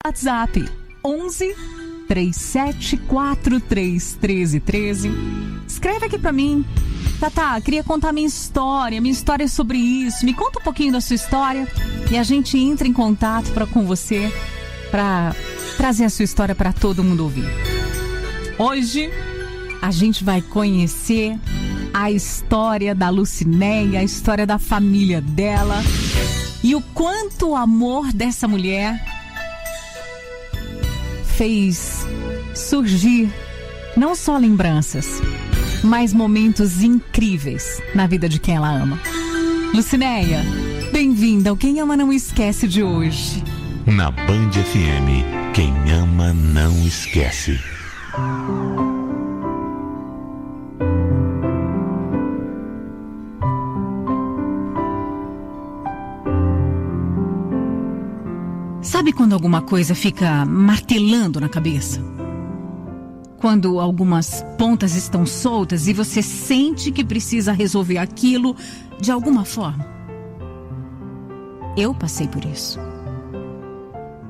WhatsApp 11 3743 1313. Escreve aqui pra mim. Tatá, queria contar minha história é sobre isso. Me conta um pouquinho da sua história e a gente entra em contato com você para trazer a sua história para todo mundo ouvir. Hoje a gente vai conhecer a história da Lucinéia, a história da família dela e o quanto o amor dessa mulher fez surgir não só lembranças, mas momentos incríveis na vida de quem ela ama. Lucinéia, bem-vinda ao Quem Ama Não Esquece de hoje. Na Band FM, quem ama não esquece. Sabe quando alguma coisa fica martelando na cabeça? Quando algumas pontas estão soltas e você sente que precisa resolver aquilo de alguma forma? Eu passei por isso.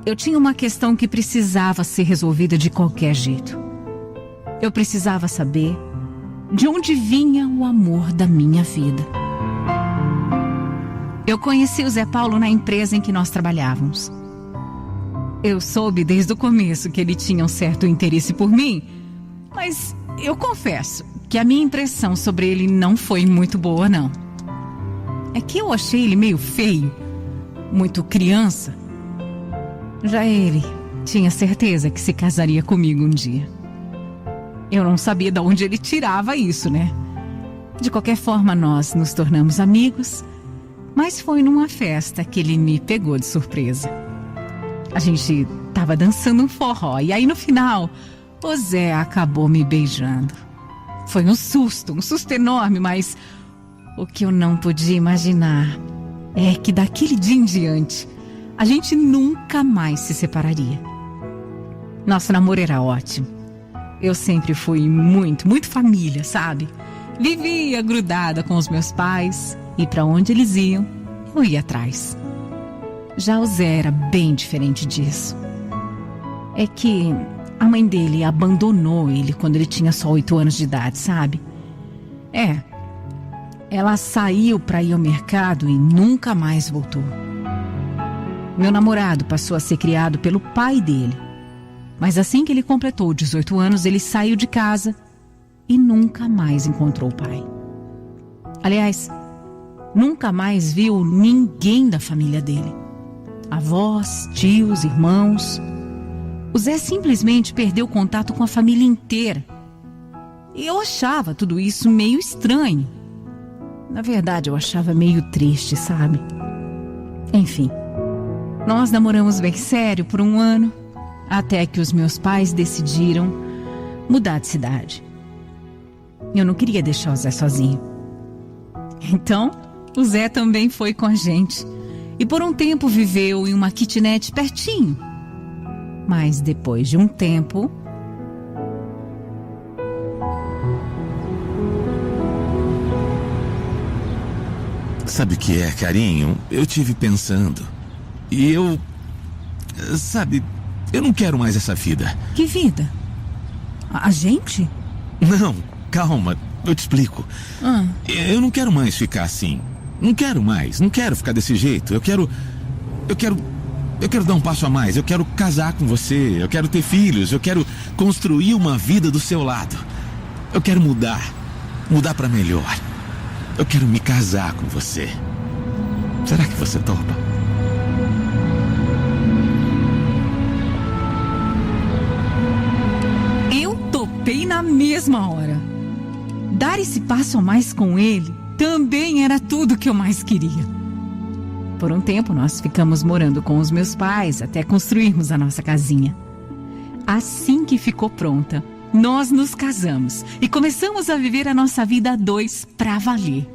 Eu tinha uma questão que precisava ser resolvida de qualquer jeito. Eu precisava saber de onde vinha o amor da minha vida. Eu conheci o Zé Paulo na empresa em que nós trabalhávamos. Eu soube desde o começo que ele tinha um certo interesse por mim, mas eu confesso que a minha impressão sobre ele não foi muito boa, não. É que eu achei ele meio feio, muito criança. Já ele tinha certeza que se casaria comigo um dia. Eu não sabia de onde ele tirava isso, né? De qualquer forma, nós nos tornamos amigos, mas foi numa festa que ele me pegou de surpresa. A gente tava dançando um forró e aí no final o Zé acabou me beijando. Foi um susto enorme, mas o que eu não podia imaginar é que daquele dia em diante a gente nunca mais se separaria. Nosso namoro era ótimo. Eu sempre fui muito família, sabe? Vivia grudada com os meus pais e para onde eles iam, eu ia atrás. Já o Zé era bem diferente disso. É que a mãe dele abandonou ele quando ele tinha só 8 anos de idade, sabe? Ela saiu para ir ao mercado e nunca mais voltou. Meu namorado passou a ser criado pelo pai dele. Mas assim que ele completou 18 anos, ele saiu de casa e nunca mais encontrou o pai. Aliás, nunca mais viu ninguém da família dele. Avós, tios, irmãos. O Zé simplesmente perdeu contato com a família inteira. E eu achava tudo isso meio estranho. Na verdade, eu achava meio triste, sabe? Enfim, nós namoramos bem sério por 1 ano, até que os meus pais decidiram mudar de cidade. Eu não queria deixar o Zé sozinho. Então, o Zé também foi com a gente. E por um tempo viveu em uma kitnet pertinho. Mas depois de um tempo... Sabe o que é, carinho? Eu tive pensando. E eu... Sabe, eu não quero mais essa vida. Que vida? A gente? Não, calma, eu te explico. Eu não quero mais ficar assim. Não quero mais, não quero ficar desse jeito. Eu quero dar um passo a mais. Eu quero casar com você, eu quero ter filhos, eu quero construir uma vida do seu lado. Eu quero mudar pra melhor. Eu quero me casar com você. Será que você topa? Eu topei na mesma hora. Dar esse passo a mais com ele também era tudo que eu mais queria. Por um tempo nós ficamos morando com os meus pais até construirmos a nossa casinha. Assim que ficou pronta, nós nos casamos e começamos a viver a nossa vida a 2 pra valer.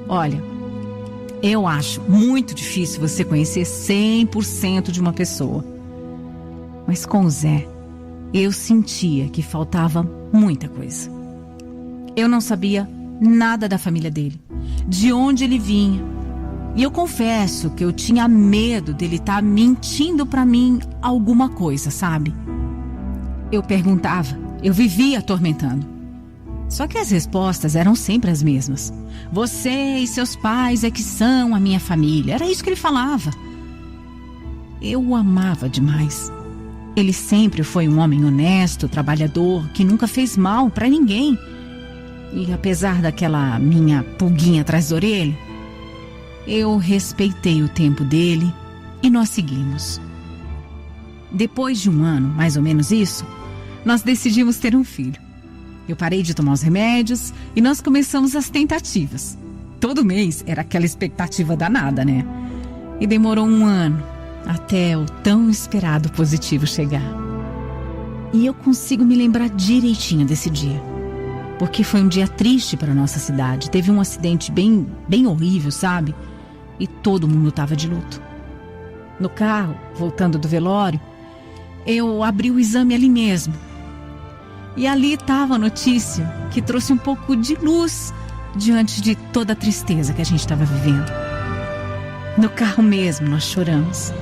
Olha, eu acho muito difícil você conhecer 100% de uma pessoa. Mas com o Zé, eu sentia que faltava muita coisa. Eu não sabia nada da família dele, de onde ele vinha, E eu confesso que eu tinha medo dele estar mentindo pra mim alguma coisa, sabe? Eu perguntava, eu vivia atormentando. Só que as respostas eram sempre as mesmas. Você e seus pais é que são a minha família. Era isso que ele falava. Eu o amava demais. Ele sempre foi um homem honesto, trabalhador, que nunca fez mal pra ninguém. E apesar daquela minha pulguinha atrás da orelha, eu respeitei o tempo dele e nós seguimos. Depois de um ano, mais ou menos isso, nós decidimos ter um filho. Eu parei de tomar os remédios e nós começamos as tentativas. Todo mês era aquela expectativa danada, né? E demorou um ano até o tão esperado positivo chegar. E eu consigo me lembrar direitinho desse dia, porque foi um dia triste para nossa cidade. Teve um acidente bem horrível, sabe? E todo mundo estava de luto. No carro, voltando do velório, eu abri o exame ali mesmo. E ali estava a notícia que trouxe um pouco de luz diante de toda a tristeza que a gente estava vivendo. No carro mesmo, nós choramos.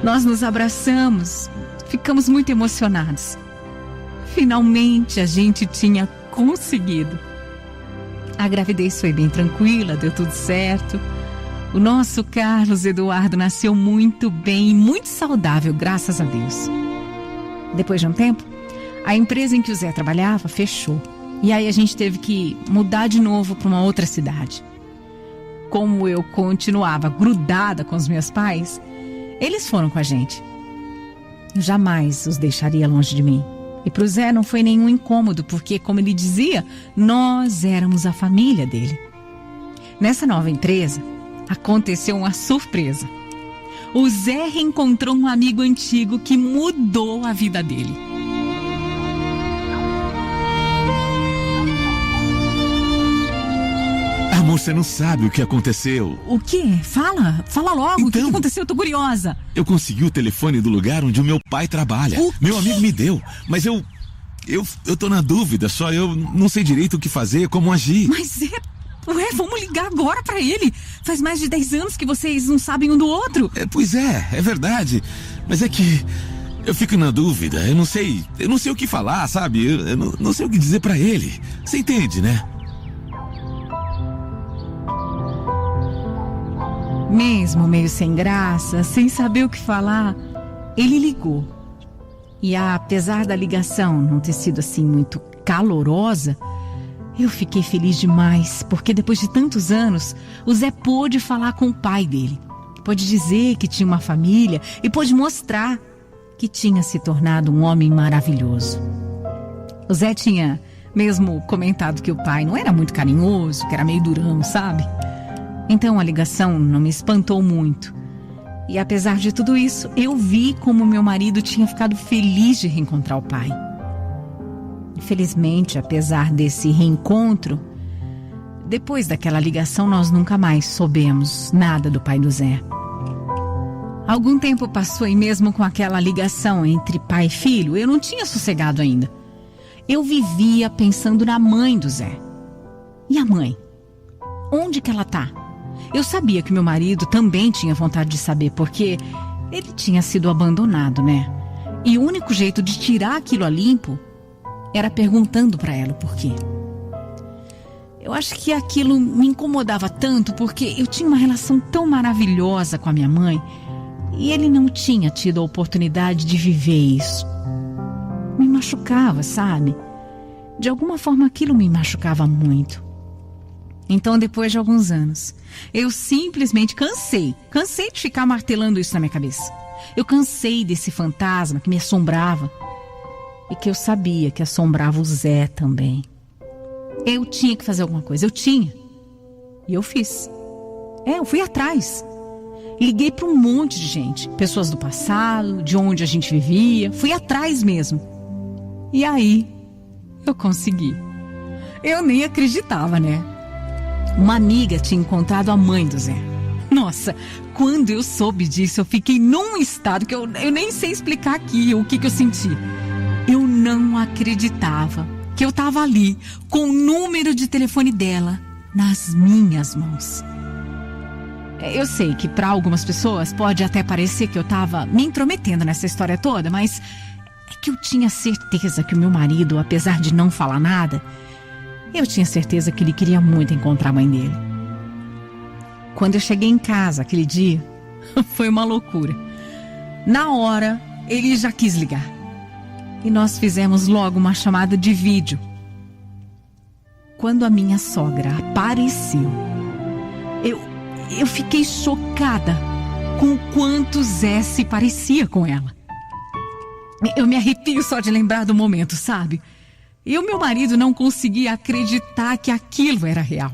Nós nos abraçamos, ficamos muito emocionados. Finalmente a gente tinha conseguido. A gravidez foi bem tranquila, deu tudo certo. O nosso Carlos Eduardo nasceu muito bem e muito saudável, graças a Deus. Depois de um tempo, a empresa em que o Zé trabalhava fechou. E aí a gente teve que mudar de novo para uma outra cidade. Como eu continuava grudada com os meus pais, eles foram com a gente. Eu jamais os deixaria longe de mim. E para o Zé não foi nenhum incômodo, porque, como ele dizia, nós éramos a família dele. Nessa nova empresa, aconteceu uma surpresa. O Zé reencontrou um amigo antigo que mudou a vida dele. Amor, você não sabe o que aconteceu. O quê? Fala logo. Então, o que aconteceu? Eu tô curiosa. Eu consegui o telefone do lugar onde o meu pai trabalha. Meu amigo me deu, mas eu tô na dúvida, só eu não sei direito o que fazer, como agir. Mas vamos ligar agora pra ele. Faz mais de 10 anos que vocês não sabem um do outro. Pois é verdade. Mas é que eu fico na dúvida, eu não sei o que falar, sabe? Eu não sei o que dizer pra ele. Você entende, né? Mesmo meio sem graça, sem saber o que falar, ele ligou. E apesar da ligação não ter sido assim muito calorosa, eu fiquei feliz demais, porque depois de tantos anos, o Zé pôde falar com o pai dele. Pôde dizer que tinha uma família e pôde mostrar que tinha se tornado um homem maravilhoso. O Zé tinha mesmo comentado que o pai não era muito carinhoso, que era meio durão, sabe? Então a ligação não me espantou muito. E apesar de tudo isso, eu vi como meu marido tinha ficado feliz de reencontrar o pai. Infelizmente, apesar desse reencontro, depois daquela ligação nós nunca mais soubemos nada do pai do Zé. Algum tempo passou e mesmo com aquela ligação entre pai e filho, eu não tinha sossegado ainda. Eu vivia pensando na mãe do Zé. E a mãe? Onde que ela tá? Eu sabia que meu marido também tinha vontade de saber, porque ele tinha sido abandonado, né? E o único jeito de tirar aquilo a limpo era perguntando pra ela o porquê. Eu acho que aquilo me incomodava tanto, porque eu tinha uma relação tão maravilhosa com a minha mãe e ele não tinha tido a oportunidade de viver isso. Me machucava, sabe? De alguma forma aquilo me machucava muito. Então, depois de alguns anos, eu simplesmente cansei de ficar martelando isso na minha cabeça. Eu cansei desse fantasma que me assombrava e que eu sabia que assombrava o Zé também. Eu tinha que fazer alguma coisa, E eu fiz. Eu fui atrás. Liguei para um monte de gente, pessoas do passado, de onde a gente vivia. Fui atrás mesmo. E aí, eu consegui. Eu nem acreditava, né? Uma amiga tinha encontrado a mãe do Zé. Nossa, quando eu soube disso, eu fiquei num estado que eu nem sei explicar aqui o que eu senti. Eu não acreditava que eu estava ali com o número de telefone dela nas minhas mãos. Eu sei que para algumas pessoas pode até parecer que eu tava me intrometendo nessa história toda, mas é que eu tinha certeza que o meu marido, apesar de não falar nada, eu tinha certeza que ele queria muito encontrar a mãe dele. Quando eu cheguei em casa aquele dia, foi uma loucura. Na hora, ele já quis ligar. E nós fizemos logo uma chamada de vídeo. Quando a minha sogra apareceu, eu fiquei chocada com o quanto Zé se parecia com ela. Eu me arrepio só de lembrar do momento, sabe? E o meu marido não conseguia acreditar que aquilo era real.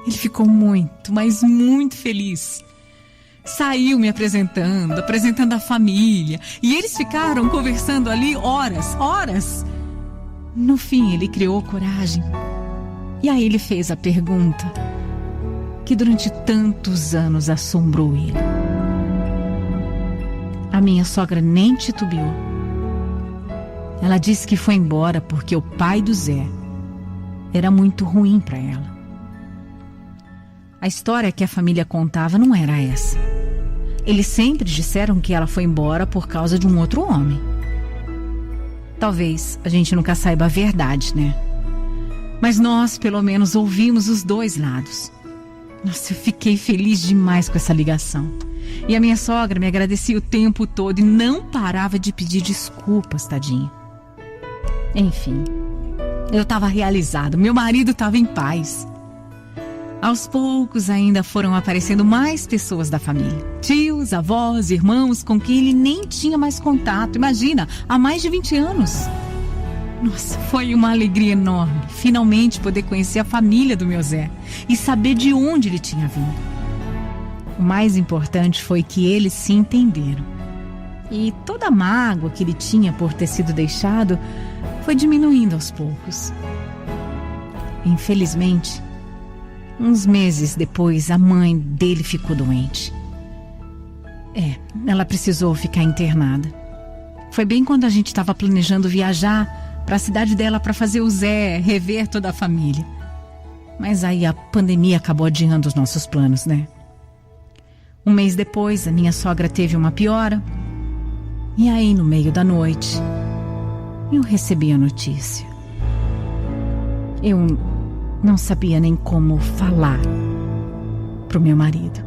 Ele ficou muito, mas muito feliz. Saiu me apresentando a família. E eles ficaram conversando ali horas. No fim, ele criou coragem. E aí ele fez a pergunta que durante tantos anos assombrou ele. A minha sogra nem titubeou. Ela disse que foi embora porque o pai do Zé era muito ruim para ela. A história que a família contava não era essa. Eles sempre disseram que ela foi embora por causa de um outro homem. Talvez a gente nunca saiba a verdade, né? Mas nós, pelo menos, ouvimos os dois lados. Nossa, eu fiquei feliz demais com essa ligação. E a minha sogra me agradecia o tempo todo e não parava de pedir desculpas, tadinha. Enfim, eu estava realizada, meu marido estava em paz. Aos poucos ainda foram aparecendo mais pessoas da família. Tios, avós, irmãos com quem ele nem tinha mais contato. Imagina, há mais de 20 anos. Nossa, foi uma alegria enorme finalmente poder conhecer a família do meu Zé e saber de onde ele tinha vindo. O mais importante foi que eles se entenderam. E toda a mágoa que ele tinha por ter sido deixado foi diminuindo aos poucos. Infelizmente, uns meses depois, a mãe dele ficou doente. Ela precisou ficar internada. Foi bem quando a gente estava planejando viajar para a cidade dela para fazer o Zé rever toda a família. Mas aí a pandemia acabou adiando os nossos planos, né? Um mês depois, a minha sogra teve uma piora. E aí, no meio da noite, eu recebi a notícia. Eu não sabia nem como falar pro meu marido.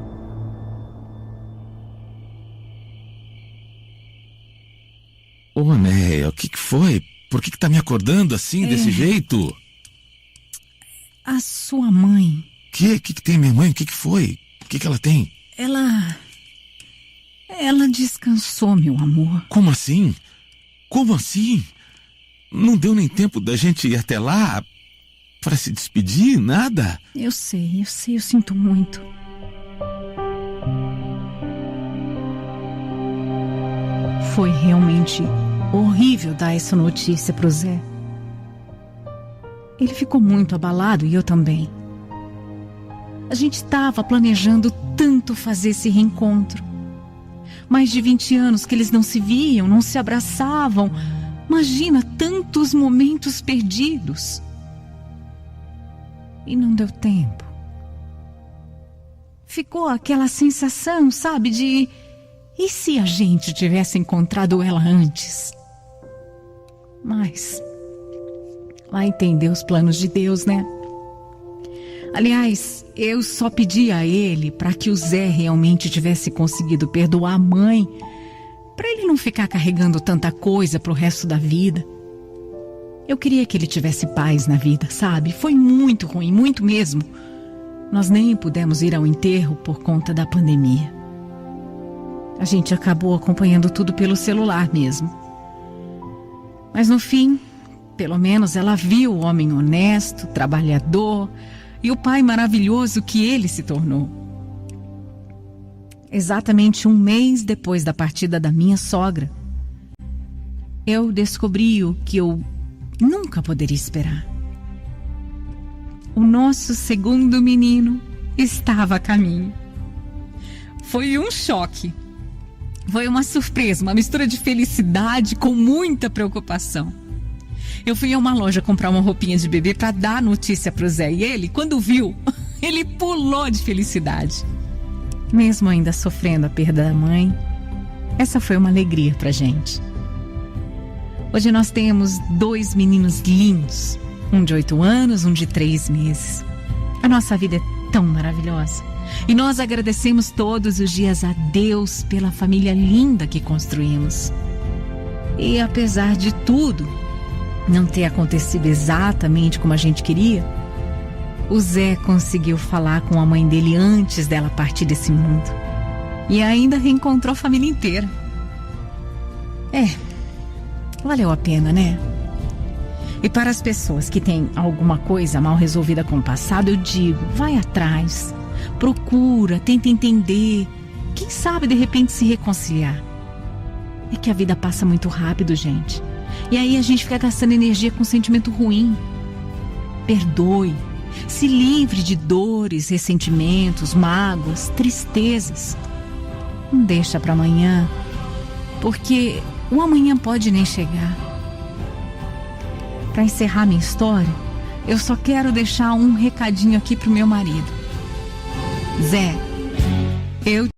Ô, Néia, o que foi? Por que tá me acordando assim, desse jeito? A sua mãe... O que tem minha mãe? O que foi? O que ela tem? Ela descansou, meu amor. Como assim? Como assim? Não deu nem tempo da gente ir até lá para se despedir, nada? Eu sei, eu sinto muito. Foi realmente horrível dar essa notícia pro Zé. Ele ficou muito abalado e eu também. A gente estava planejando tanto fazer esse reencontro. Mais de 20 anos que eles não se viam, não se abraçavam. Imagina tantos momentos perdidos. E não deu tempo. Ficou aquela sensação, sabe, de... E se a gente tivesse encontrado ela antes? Mas... vai entender os planos de Deus, né? Aliás, eu só pedi a ele para que o Zé realmente tivesse conseguido perdoar a mãe, para ele não ficar carregando tanta coisa pro resto da vida. Eu queria que ele tivesse paz na vida, sabe? Foi muito ruim, muito mesmo. Nós nem pudemos ir ao enterro por conta da pandemia. A gente acabou acompanhando tudo pelo celular mesmo. Mas no fim, pelo menos ela viu o homem honesto, trabalhador e o pai maravilhoso que ele se tornou. Exatamente um mês depois da partida da minha sogra, eu descobri o que eu nunca poderia esperar. O nosso segundo menino estava a caminho. Foi um choque. Foi uma surpresa, uma mistura de felicidade com muita preocupação. Eu fui a uma loja comprar uma roupinha de bebê para dar notícia pro Zé. E ele, quando viu, ele pulou de felicidade. Mesmo ainda sofrendo a perda da mãe, essa foi uma alegria pra gente. Hoje nós temos 2 meninos lindos, um de 8 anos, um de 3 meses. A nossa vida é tão maravilhosa. E nós agradecemos todos os dias a Deus pela família linda que construímos. E apesar de tudo não ter acontecido exatamente como a gente queria, o Zé conseguiu falar com a mãe dele antes dela partir desse mundo. E ainda reencontrou a família inteira. Valeu a pena, né? E para as pessoas que têm alguma coisa mal resolvida com o passado, eu digo, vai atrás, procura, tenta entender. Quem sabe de repente se reconciliar. É que a vida passa muito rápido, gente. E aí a gente fica gastando energia com sentimento ruim. Perdoe. Se livre de dores, ressentimentos, mágoas, tristezas. Não deixa para amanhã, porque o amanhã pode nem chegar. Para encerrar minha história, eu só quero deixar um recadinho aqui pro meu marido. Zé, eu...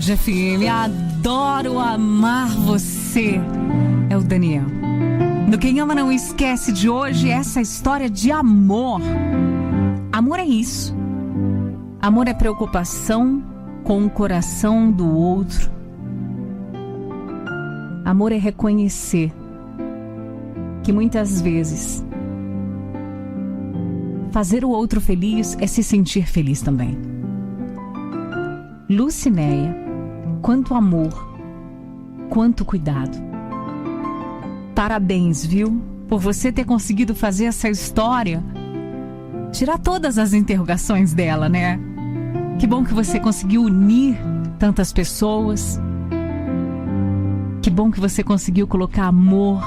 FM, adoro amar você. É o Daniel. No Quem Ama Não Esquece de hoje, essa história de amor. Amor é isso. Amor é preocupação com o coração do outro. Amor é reconhecer que muitas vezes fazer o outro feliz é se sentir feliz também. Lucinéia, quanto amor, quanto cuidado. Parabéns, viu? Por você ter conseguido fazer essa história tirar todas as interrogações dela, né? Que bom que você conseguiu unir tantas pessoas. Que bom que você conseguiu colocar amor,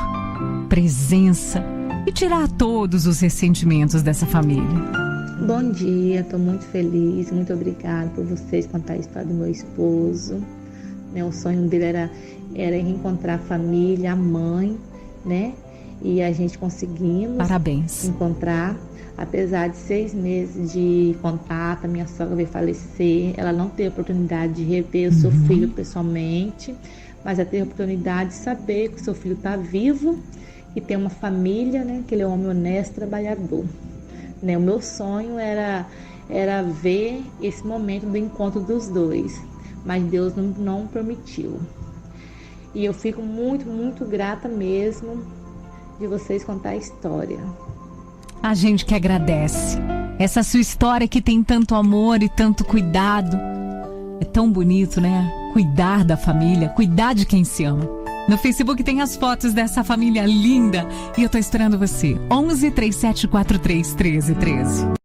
presença e tirar todos os ressentimentos dessa família. Bom dia, estou muito feliz, muito obrigada por vocês contar a história do meu esposo. O sonho dele era reencontrar a família, a mãe, né? E a gente conseguimos. Parabéns. Encontrar. Apesar de 6 meses de contato, a minha sogra veio falecer, ela não teve a oportunidade de rever o seu filho pessoalmente, mas ela teve a oportunidade de saber que o seu filho está vivo e tem uma família, né? Que ele é um homem honesto, trabalhador. Né? O meu sonho era ver esse momento do encontro dos dois, mas Deus não permitiu. E eu fico muito, muito grata mesmo de vocês contar a história. A gente que agradece. Essa sua história que tem tanto amor e tanto cuidado. É tão bonito, né? Cuidar da família, cuidar de quem se ama. No Facebook tem as fotos dessa família linda e eu tô esperando você. 11 3743 1313.